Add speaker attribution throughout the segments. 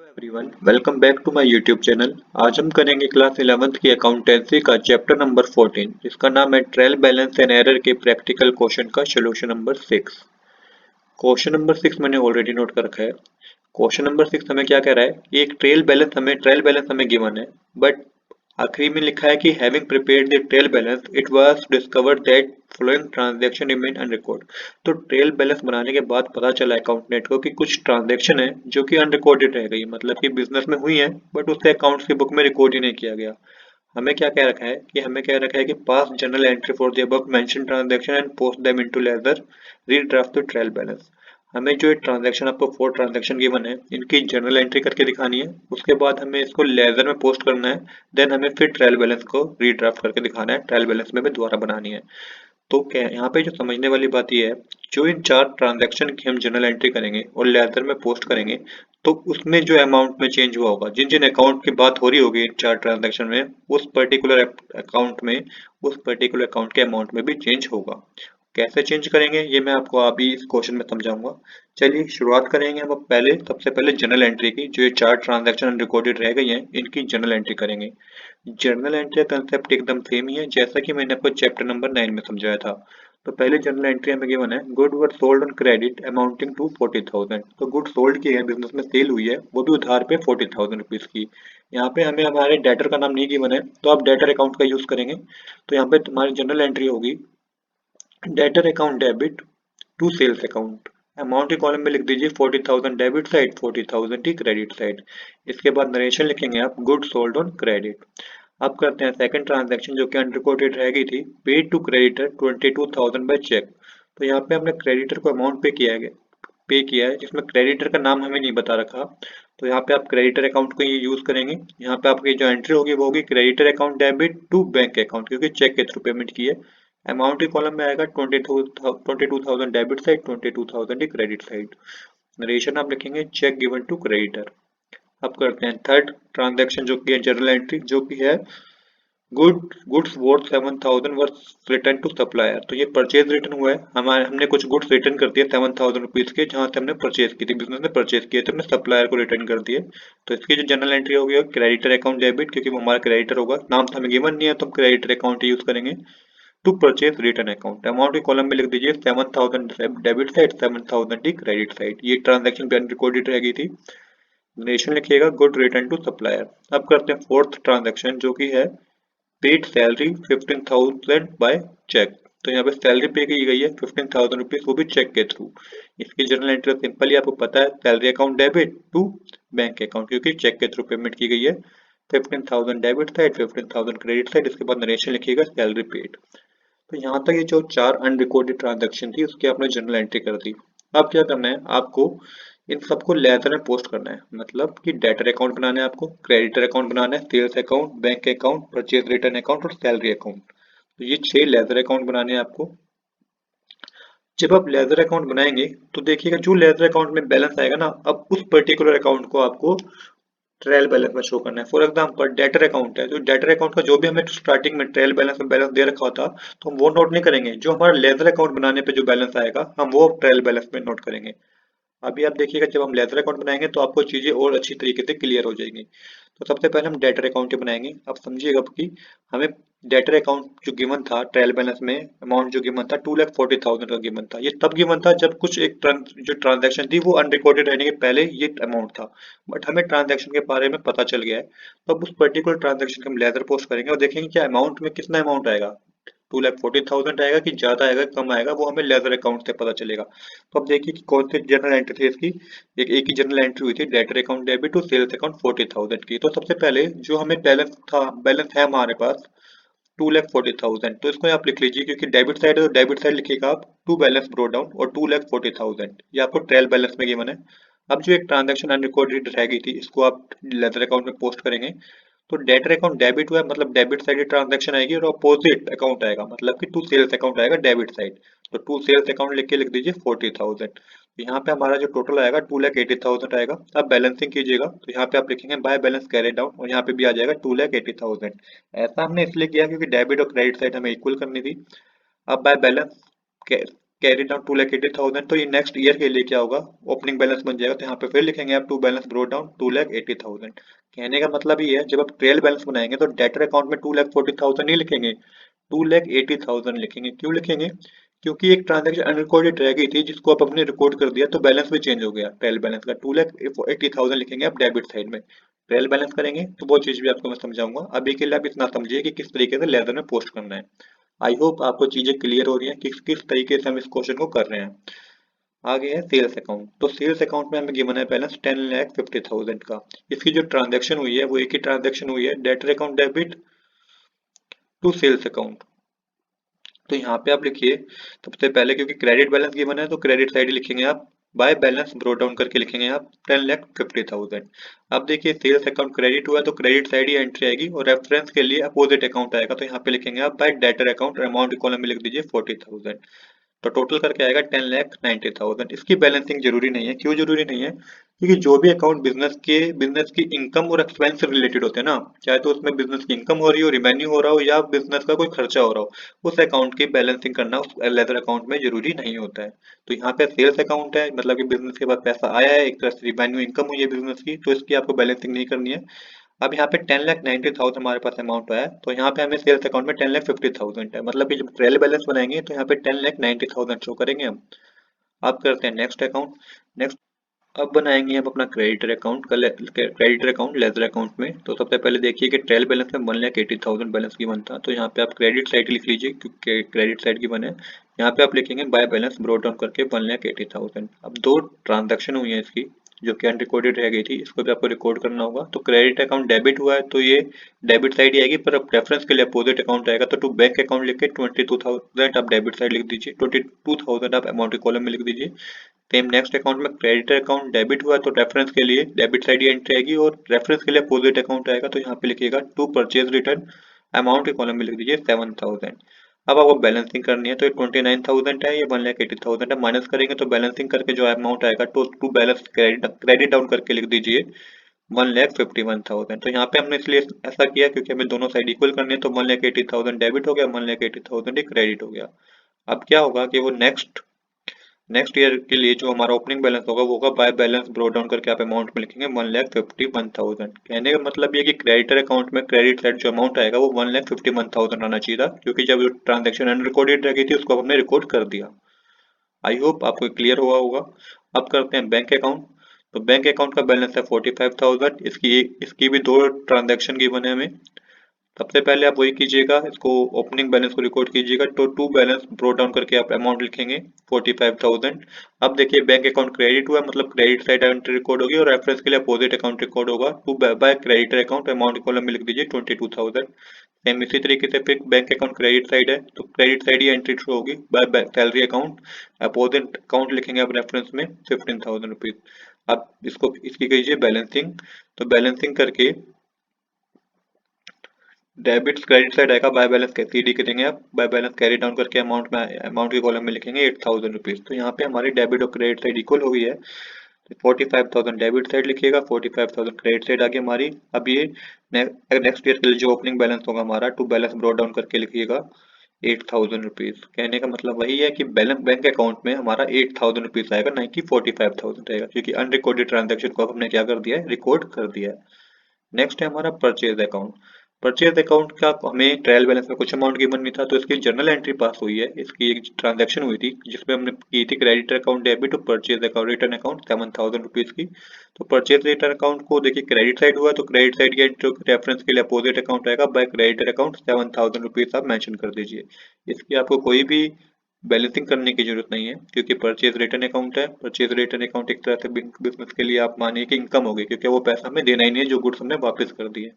Speaker 1: Everyone, welcome back to my YouTube channel. आज हम करेंगे क्लास 11th की अकाउंटेंसी का चैप्टर नंबर 14 जिसका नाम है ट्रायल बैलेंस एंड एरर के प्रैक्टिकल क्वेश्चन का सोल्यूशन नंबर 6। क्वेश्चन नंबर 6 मैंने ऑलरेडी नोट कर रखा है। क्वेश्चन नंबर 6 हमें क्या कह रहा है कि एक ट्रायल बैलेंस हमें गिवन है, बट आखिरी में लिखा है कि having prepared the trial balance it was discovered that following transaction remain unrecord. तो ट्रेल बैलेंस बनाने के बाद पता चला अकाउंटेंट को कि कुछ ट्रांजैक्शन है जो कि अनरिकॉर्डेड रह गई, मतलब कि बिजनेस में हुई है बट उसे अकाउंट्स की बुक में रिकॉर्ड ही नहीं किया गया। हमें कह रखा है कि pass journal entry for the above mentioned transaction and post them into ledger redraft the trial balance. हमें जो ट्रांजैक्शन आपको 4 ट्रांजैक्शन गिवन है इनकी जर्नल एंट्री करके दिखानी है, उसके बाद हमें इसको लेजर में पोस्ट करना है। देन हमें फिर ट्रायल बैलेंस को रीड्राफ्ट करके दिखाना है, ट्रायल बैलेंस में भी दोबारा बनानी है। तो क्या यहाँ पे जो समझने वाली बात ये है, जो इन 4 ट्रांजैक्शन की हम जर्नल एंट्री करेंगे और लेजर में पोस्ट करेंगे तो उसमें जो अमाउंट में चेंज हुआ होगा, जिन जिन अकाउंट की बात हो रही होगी इन 4 ट्रांजैक्शन में, उस पर्टिकुलर अकाउंट के अमाउंट में भी चेंज होगा। कैसे चेंज करेंगे ये मैं आपको अभी इस क्वेश्चन में समझाऊंगा। चलिए शुरुआत करेंगे हम। अब पहले सबसे पहले जर्नल एंट्री की, जो ये 4 ट्रांजैक्शन रिकॉर्डेड रह गई हैं इनकी जर्नल एंट्री करेंगे। जर्नल एंट्री का कंसेप्ट एकदम सेम ही है जैसा कि मैंने आपको चैप्टर नंबर 9 में समझाया था। तो पहले जर्नल एंट्री हमें गिवन है good were sold on credit amounting to 40,000। तो गुड सोल्ड की है, बिजनेस में सेल हुई है, वो भी उधार पे 40,000 रुपीज की। यहाँ पे हमें हमारे डेटर का नाम नहीं गिवन है तो आप डेटर अकाउंट का यूज करेंगे। तो यहाँ पे तुम्हारी जनरल एंट्री होगी debtor account debit to sales account. Amount के कॉलम में लिख दीजिए 40,000 डेबिट साइड, 40,000 ही क्रेडिट साइड। इसके बाद नरेशन लिखेंगे आप गुड सोल्ड ऑन क्रेडिट। अब करते हैं सेकंड ट्रांजैक्शन जो कि अनरिकॉर्डेड रह गई थी, paid to creditor 22,000 by cheque. तो यहाँ पे हमने क्रेडिटर को अमाउंट पे किया है जिसमें क्रेडिटर का नाम हमें नहीं बता रखा। तो यहाँ पे आप क्रेडिटर अकाउंट को ये यूज करेंगे। यहाँ पे आपकी जो एंट्री होगी वो होगी creditor account debit to bank account, क्योंकि चेक के थ्रू पेमेंट की है। अमाउंट के कॉलम में आएगा 22,000 डेबिट साइड, 22,000 ही क्रेडिट साइड। नरेशन आप लिखेंगे चेक गिवन टू क्रेडिटर। अब करते हैं थर्ड ट्रांजैक्शन जो कि है जर्नल एंट्री, जो कि है goods worth 7,000 worth return to supplier. तो ये परचेज रिटर्न हुआ है, हमने कुछ गुड्स रिटर्न कर दिए 7,000 रुपीज के, जहां से हमने परचेज की थी, बिजनेस ने परचेज किए थे, हमने सप्लायर को रिटर्न कर दिए। तो इसकी जो जनरल एंट्री होगी क्रेडिटर अकाउंट डेबिट, क्योंकि वो हमारा क्रेडिटर होगा, नाम तो हमें गिवन नहीं है तो हम क्रेडिटर अकाउंट यूज करेंगे। To purchase return account, amount के कॉलम में लिख दीजिए 7,000 डेबिट साइड, 7,000 ही क्रेडिट साइड। ये ट्रांजैक्शन भी अनरिकॉर्डेड रह गई थी। नेशन लिखिएगा गुड रिटर्न टू सप्लायर। अब करते हैं फोर्थ ट्रांजैक्शन जो कि है पेड सैलरी 15,000 बाय चेक। तो यहाँ पे सैलरी पे की गई है 15,000 रुपीज, वो भी चेक के थ्रू। इसकी जर्नल एंट्री सिंपली आपको पता है, salary account debit to bank account, क्योंकि चेक के थ्रू पेमेंट की गई है। 15,000 डेबिट साइड, 15,000 क्रेडिट साइड। इसके बाद नरेशन लिखिएगा सैलरी पेड। तो यहाँ तक ये जो 4 अनरिकॉर्डेड ट्रांजैक्शन थी उसकी आपने जर्नल एंट्री कर दी। अब क्या करना है आपको, इन सबको लेजर में पोस्ट करना है, मतलब कि डेटर अकाउंट बनाना है, आपको क्रेडिटर अकाउंट बनाना है, sales account, bank account, purchase return account और सैलरी अकाउंट। तो ये 6 लेजर अकाउंट बनाने हैं आपको। जब आप लेजर अकाउंट बनाएंगे तो देखिएगा जो लेजर अकाउंट में बैलेंस आएगा ना, अब उस पर्टिकुलर अकाउंट को आपको ट्रायल बैलेंस में शो करना है। फॉर एग्जांपल डेटर अकाउंट है, जो डेटर अकाउंट का जो भी हमें स्टार्टिंग में ट्रायल बैलेंस में बैलेंस दे रखा होता तो हम वो नोट नहीं करेंगे, जो हमारा लेजर अकाउंट बनाने पे जो बैलेंस आएगा हम वो ट्रायल बैलेंस में नोट करेंगे। अभी आप देखिएगा जब हम लेजर अकाउंट बनाएंगे तो आपको चीजें और अच्छी तरीके से क्लियर हो जाएंगी। तो सबसे पहले हम डेटर अकाउंट बनाएंगे। अब समझिएगा कि हमें डेटर अकाउंट जो गिवन था ट्रायल बैलेंस में, अमाउंट जो गिवन था 2,40,000 का गिवन था। ये तब गिवन था जब कुछ जो ट्रांजैक्शन थी वो अनरिकॉर्डेड रहने के पहले ये अमाउंट था, बट हमें ट्रांजैक्शन के बारे में पता चल गया है। तो अब उस पर्टिकुलर ट्रांजैक्शन के हम लेजर पोस्ट करेंगे और देखेंगे क्या अमाउंट में कितना अमाउंट आएगा, 2,40,000 आएगा कि ज्यादा आएगा कम आएगा, वो हमें लेजर अकाउंट से पता चलेगा। तो अब देखिए कि कौन सी जर्नल एंट्री थी इसकी। एक ही जर्नल एंट्री हुई थी debtor account debit to sales account 40,000 की। तो सबसे पहले जो हमें बैलेंस है हमारे पास 2,40,000, तो इसको आप लिख लीजिए, क्योंकि डेबिट साइड है तो डेबिट साइड लिखिएगा आप टू बैलेंस ब्रो डाउन और 2,40,000 ये आपको ट्रायल बैलेंस में गिवन है। अब जो एक ट्रांजैक्शन अनरिकॉर्डेड रह गई थी इसको आप लेजर अकाउंट में पोस्ट करेंगे। तो डेटर अकाउंट डेबिट हुआ मतलब डेबिट साइड ट्रांजैक्शन आएगी और अपोजिट अकाउंट आएगा, मतलब कि टू सेल्स अकाउंट आएगा डेबिट साइड। तो टू सेल्स अकाउंट लिख दीजिए 40,000। तो यहाँ पे हमारा जो टोटल आएगा 2,80,000 आएगा। अब बैलेंसिंग कीजिएगा तो यहाँ पे आप लिखेंगे बाय बैलेंस कैरी डाउन और यहाँ पे भी आ जाएगा 2,80,000। ऐसा हमने इसलिए किया क्योंकि डेबिट और क्रेडिट साइड हमें इक्वल करनी थी। अब बाय बैलेंस कैरी डाउन 2,80,000, तो ये नेक्स्ट ईयर के लिए क्या होगा, ओपनिंग बैलेंस बन जाएगा। तो यहाँ पे फिर लिखेंगे आप टू बैलेंस ब्रोट डाउन 2,80,000। कहने का मतलब ये है जब आप ट्रेल बैलेंस बनाएंगे तो डेटर अकाउंट में 2,40,000 नहीं लिखेंगे, 2,80,000 लिखेंगे। क्यों लिखेंगे? क्योंकि एक ट्रांजेक्शन अनरिकॉर्डेड रह गई थी जिसको आप अपने रिकॉर्ड कर दिया, तो बैलेंस भी चेंज हो गया ट्रेल बैलेंस का। 2,80,000 लिखेंगे आप डेबिट साइड में। ट्रेल बैलेंस करेंगे तो वो चीज भी आपको मैं समझाऊंगा। अभी के लिए आप इतना समझिए कि किस तरीके से लेजर में पोस्ट करना है। आई होप आपको चीजें क्लियर हो रही हैं कि किस तरीके से हम इस क्वेश्चन को कर रहे हैं। आगे है सेल्स अकाउंट। तो सेल्स अकाउंट में हमें गिवन है बैलेंस 10,50,000 का। इसकी जो ट्रांजैक्शन हुई है वो एक ही ट्रांजैक्शन हुई है, debtor account debit to sales account. तो यहाँ पे आप लिखिए सबसे पहले, क्योंकि क्रेडिट बैलेंस गिवन है तो क्रेडिट साइड ही लिखेंगे आप। बाय बैलेंस ब्रोट डाउन करके लिखेंगे आप 10,50,000। अब देखिए सेल्स अकाउंट क्रेडिट हुआ तो क्रेडिट साइड ही एंट्री आएगी और रेफरेंस के लिए अपोजिट अकाउंट आएगा। तो यहाँ पे लिखेंगे आप bye debtor account, amount column में लिख दीजिए 40,000। तो टोटल करके आएगा 10,90,000। इसकी बैलेंसिंग जरूरी नहीं है। क्यों जरूरी नहीं है? क्योंकि जो भी अकाउंट बिजनेस की इनकम और एक्सपेंस से रिलेटेड होते हैं ना, चाहे तो उसमें बिजनेस की इनकम हो रही हो, रिवेन्यू हो रहा हो, या बिजनेस का कोई खर्चा हो रहा हो, उस अकाउंट की बैलेंसिंग करना उस लेजर अकाउंट में जरूरी नहीं होता है। तो यहाँ पे सेल्स अकाउंट है, मतलब कि बिजनेस के पास पैसा आया है, एक तरह से रिवेन्यू इनकम हुई है बिजनेस की, तो इसकी आपको बैलेंसिंग नहीं करनी है। अब यहाँ पे 10,90,000 हमारे पास अमाउंट आया है, तो यहाँ पे हमें सेल्स अकाउंट में 10,50,000 है, मतलब कि जब ट्रेल बैलेंस बनाएंगे तो यहाँ पे 10,90,000 शो करेंगे हम। अब करते हैं नेक्स्ट अकाउंट। नेक्स्ट अब बनाएंगे हम अपना creditor account, creditor account ledger account में। तो सबसे पहले देखिए कि ट्रेल बैलेंस में 1,80,000 बैलेंस की बनता, तो यहाँ पे आप क्रेडिट साइड लिख लीजिए क्योंकि क्रेडिट साइड की बने। यहाँ पे आप लिखेंगे बाय बैलेंस ब्रोट डाउन करके 1,80,000। अब दो ट्रांजेक्शन हुई है इसकी जो कि अनरिकॉर्डेड रह गई थी, इसको भी आपको रिकॉर्ड करना होगा। तो क्रेडिट अकाउंट डेबिट हुआ है तो ये डेबिट साइड ही आएगी, पर अब रेफरेंस के लिए अपोजिट अकाउंट आएगा। तो टू बैंक अकाउंट लिख के 22,000 आप डेबिट साइड लिख दीजिए, 22,000 आप अमाउंट के कॉलम में लिख दीजिए। सेम नेक्स्ट अकाउंट में क्रेडिटर अकाउंट डेबिट हुआ तो रेफरेंस के लिए डेबिट साइड ही एंट्री आएगी और रेफरेंस के लिए अपोजिट अकाउंट आएगा। तो यहाँ पे लिखिएगा टू परचेज रिटर्न, अमाउंट के कॉलम में लिख दीजिए 7,000। अब आपको बैलेंसिंग करनी है तो ये 29,000 है, ये 1,80,000 है, माइनस करेंगे तो बैलेंसिंग करके जो अमाउंट आएगा तो टू बैलेंस क्रेडिट डाउन करके लिख दीजिए 1,51,000। तो यहाँ पे हमने इसलिए ऐसा किया क्योंकि हमें दोनों साइड इक्वल करनी है। तो 1,80,000 डेबिट हो गया, 1,80,000 ही क्रेडिट हो गया। अब क्या होगा कि वो नेक्स्ट ईयर के लिए जो हमारा ओपनिंग बैलेंस होगा वो होगा बाय बैलेंस ब्रो डाउन करके आप अमाउंट में लिखेंगे 1,51,000। कहने का मतलब ये कि क्रेडिटर अकाउंट में क्रेडिट साइड जो अमाउंट आएगा वो 1,51,000 आना चाहिए था, क्योंकि जब ट्रांजेक्शन अनरिकॉर्डेड रह गई थी उसको हमने रिकॉर्ड कर दिया। आई होप आपको क्लियर हुआ होगा। अब करते हैं बैंक अकाउंट। तो बैंक अकाउंट का बैलेंस है 45,000। इसकी भी दो ट्रांजेक्शन की बने हमें। सबसे पहले आप वही कीजिएगा, इसको ओपनिंग बैलेंस को रिकॉर्ड कीजिएगा। तो टू बैलेंस ब्रो डाउन करके आप अमाउंट लिखेंगे 45,000। अब देखिए बैंक अकाउंट क्रेडिट हुआ, मतलब क्रेडिट साइड एंट्री रिकॉर्ड होगी और रेफरेंस के लिए अपोजिट अकाउंट रिकॉर्ड होगा। To by creditor account, amount column में लिख दीजिए 22,000। सेम इसी तरीके से फिर बैंक अकाउंट क्रेडिट साइड है तो क्रेडिट साइड ही एंट्री थ्रू होगी by salary account, opposite account लिखेंगे आप रेफरेंस में 15,000 रुपीज। अब इसको इसकी कीजिए बैलेंसिंग। तो बैलेंसिंग करके डेबिट क्रेडिट साइड आएगा, बाय बैलेंस सीडी करेंगे आप, बाय बैलेंस कैरी डाउन करके अमाउंट के कॉलम में लिखेंगे 8,000 रुपीज। तो यहाँ पे हमारी डेबिट और क्रेडिट साइड इक्वल हो गई है। 45,000 डेबिट साइड लिखिएगा, 45,000 क्रेडिट साइड आ गई हमारी। अब ये नेक्स्ट ईयर के लिए जो ओपनिंग बैलेंस होगा हमारा, टू बैलेंस ब्रॉड डाउन करके लिखिएगा 8,000 रुपीज। कहने का मतलब वही है कि बैलेंस बैंक अकाउंट में हमारा 8,000 रुपीज आएगा, नहीं कि 45,000 आएगा, क्योंकि अनरिकॉर्डेड ट्रांजेक्शन को हमने क्या कर दिया है, रिकॉर्ड कर दिया है। नेक्स्ट है हमारा परचेज अकाउंट। परचेज अकाउंट का हमें ट्रायल बैलेंस में कुछ अमाउंट गिवन नहीं था, तो इसकी जर्नल एंट्री पास हुई है। इसकी एक ट्रांजैक्शन हुई थी जिसमें हमने की थी क्रेडिटर अकाउंट डेबिट और purchase account return account 7,000 rupees की। तो परचेज रिटर्न अकाउंट को देखिए क्रेडिट साइड हुआ तो क्रेडिट साइड की एंट्री रेफरेंस के लिए अपोजिट अकाउंट आएगा, बाय क्रेडिटर अकाउंट 7,000 रुपीज आप मेंशन कर दीजिए। इसकी आपको कोई भी बैलेंसिंग करने की जरूरत नहीं है, क्योंकि परचेज रिटर्न अकाउंट है। परचेज रिटर्न अकाउंट एक तरह से बिजनेस के लिए आप मानिए कि इनकम होगी, क्योंकि वो पैसा हमें देना ही नहीं है जो गुड्स हमने वापस कर दिए।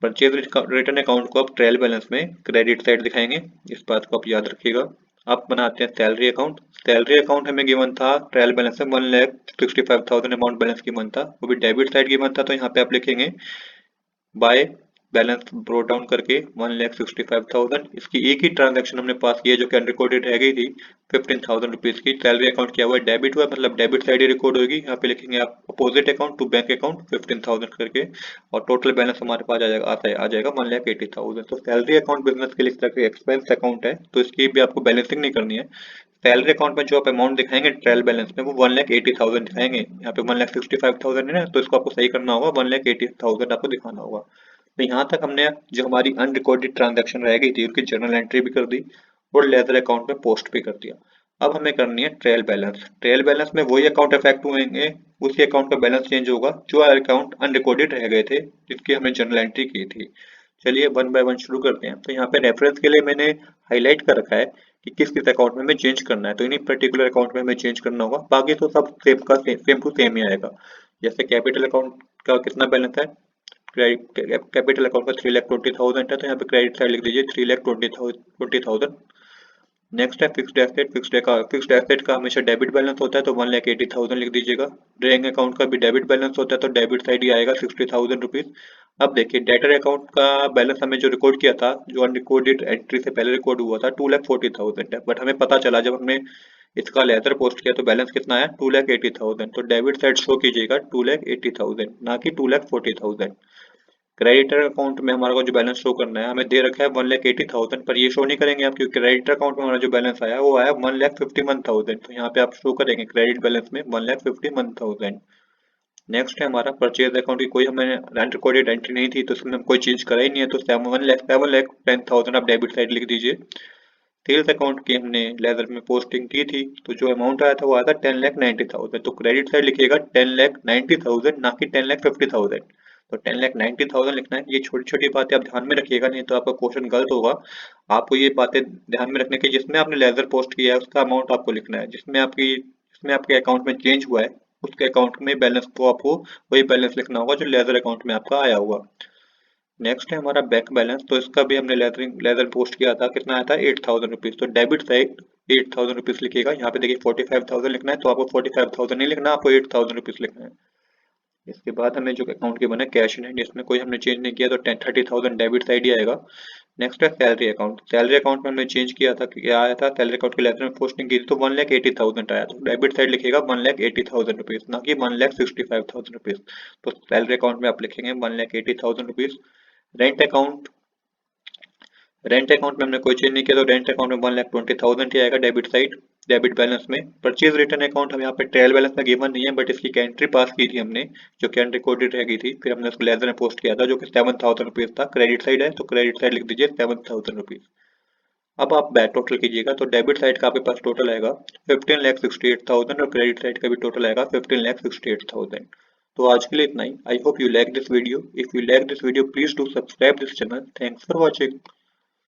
Speaker 1: परचेज रिटर्न अकाउंट को आप ट्रायल बैलेंस में क्रेडिट साइड दिखाएंगे, इस बात को आप याद रखिएगा। आप बनाते हैं सैलरी अकाउंट। सैलरी अकाउंट हमें गिवन था ट्रायल बैलेंस में 1,65,000 अमाउंट बैलेंस गिवन था, वो भी डेबिट साइड गिवन था। तो यहाँ पे आप लिखेंगे बाय बैलेंस ब्रो डाउन करके 1,65,000, इसकी एक ही ट्रांजैक्शन हमने पास की है जो कि अनरिकॉर्डेड रह गई थी 15,000 रुपीज की। सैलरी अकाउंट किया हुआ है, डेबिट हुआ, मतलब डेबिट साइड ही रिकॉर्ड होगी। यहाँ पे लिखेंगे आप opposite account to bank account 15,000 करके, और टोटल बैलेंस हमारे पास आ जाएगा 1,80,000। तो सैलरी अकाउंट बिजनेस के लिए इस तरह के एक्सपेंस अकाउंट है, तो इसकी भी आपको बैलेंसिंग नहीं करनी है। सैलरी अकाउंट में जो आप अमाउंट दिखाएंगे ट्रायल बैलेंस में, वो 1,80,000 दिखाएंगे। यहाँ पे 1,65,000 है ना, तो इसको आपको सही करना होगा, 1,80,000 आपको दिखाना होगा। तो यहाँ तक हमने जो हमारी अनरिकॉर्डेड ट्रांजैक्शन रह गई थी उनकी जर्नल एंट्री भी कर दी और लेजर अकाउंट में पोस्ट भी कर दिया। अब हमें करनी है ट्रायल बैलेंस। ट्रायल बैलेंस में वही अकाउंट इफेक्ट हुएंगे, उसी अकाउंट का बैलेंस चेंज होगा जो अकाउंट अनरिकॉर्डेड रह गए थे जिसकी हमने जर्नल एंट्री की थी। चलिए वन बाय वन शुरू करते हैं। तो यहाँ पे रेफरेंस के लिए मैंने हाईलाइट कर रखा है कि किस किस अकाउंट में हमें चेंज करना है, तो इन्हीं पर्टिकुलर अकाउंट में हमें चेंज करना होगा, बाकी तो सब सेम टू सेम ही आएगा। जैसे कैपिटल अकाउंट का कितना बैलेंस है, कैपिटल अकाउंट का 3,20,000 है, तो यहाँ पे क्रेडिट साइड लिख दीजिए 3,20,000। नेक्स्ट है फिक्स्ड एसेट का हमेशा डेबिट बैलेंस होता है, तो 1,80,000 लिख दीजिएगा। ड्रेइंग अकाउंट का भी डेबिट बैलेंस होता है, तो डेबिट साइड ही आएगा 60,000 रुपीज। अब देखिए डेटर अकाउंट का बैलेंस हमने जो रिकॉर्ड किया था, जो अनरिकॉर्डेड एंट्री से पहले रिकॉर्ड हुआ था 2,40,000 है, बट हमें पता चला जब हमने इसका लेजर पोस्ट किया तो बैलेंस कितना है 2,80,000। तो डेबिट साइड शो कीजिएगा 2,80,000, ना कि 2,40,000। क्रेडिटर अकाउंट में हमारा को जो बैलेंस शो करना है, हमें दे रखा है 1,80,000, पर ये शो नहीं करेंगे आप, क्योंकि क्रेडिटर अकाउंट में हमारा जो बैलेंस आया वो आया 1,51,000। तो यहाँ पे आप शो करेंगे क्रेडिट बैलेंस में 1,51,000। नेक्स्ट है हमारा परचेज अकाउंट की कोई हमें रिकॉर्डेड एंट्री नहीं थी, तो इसमें हम कोई चेंज करा ही नहीं है, तो 7,10,000 आप डेबिट साइड लिख दीजिए। सेल्स अकाउंट की हमने लेजर में पोस्टिंग की थी, तो जो अमाउंट आया था वो आया था 10,90,000, तो क्रेडिट साइड लिखिएगा 10,90,000, ना कि 10,50,000। तो 10,90,000 लिखना है। ये छोटी छोटी बातें आप ध्यान में रखिएगा, नहीं तो आपका क्वेश्चन गलत होगा। आपको ये बातें ध्यान में रखने की, जिसमें आपने लेजर पोस्ट किया है उसका अमाउंट आपको लिखना है, जिसमें आपके अकाउंट में चेंज हुआ है उसके अकाउंट में बैलेंस को आपको वही बैलेंस लिखना होगा जो लेजर अकाउंट में आपका आया हुआ। नेक्स्ट है हमारा बैंक बैलेंस, तो इसका भी हमने लेजर पोस्ट किया था, कितना आया था 8,000 रुपीज। तो डेबिट साइड 8,000 रुपीज लिखिएगा। यहाँ पे देखिए 45,000 लिखना है, तो आपको 45,000 नहीं लिखना, आपको 8,000 रुपीज लिखना है। इसके बाद हमें जो अकाउंट के बने कैश इन हैंड, इसमें कोई हमने चेंज नहीं किया, तो 30,000 डेबिट साइड ही आएगा। नेक्स्ट है सैलरी अकाउंट। सैलरी अकाउंट में हमने चेंज किया था, क्या आया था, सैलरी अकाउंट के लेटर में पोस्टिंग की थी तो 1,80,000 आया, तो डेबिट साइड लिखिएगा 1,80,000 रुपीज, ना कि 1,65,000 रुपीज। तो सैलरी अकाउंट में आप लिखेंगे 1,80,000 rupees. Rent account rent account में हमने कोई चेंज नहीं किया, तो रेंट अकाउंट में 1,20,000 ही आएगा डेबिट साइड, डेबिट बैलेंस में। परचेज रिटर्न अकाउंट हम यहाँ पे ट्रायल बैलेंस में गिवन नहीं है, बट इसकी एंट्री पास की थी हमने जो कि अनरिकॉर्डेड रह गई थी, फिर हमने उसको लेजर में पोस्ट किया था जो कि 7,000 रुपीज था। क्रेडिट साइड है, तो क्रेडिट साइड लिख दीजिए 7,000 रुपीज। अब आप बैक टोटल कीजिएगा, तो डेबिट साइड का आपके पास टोटल आएगा 15,68,000 और क्रेडिट साइड का भी टोटल आएगा 15,68,000। तो आज के लिए इतना ही। I hope you like this video. If you like this video please do subscribe this channel. Thanks for watching.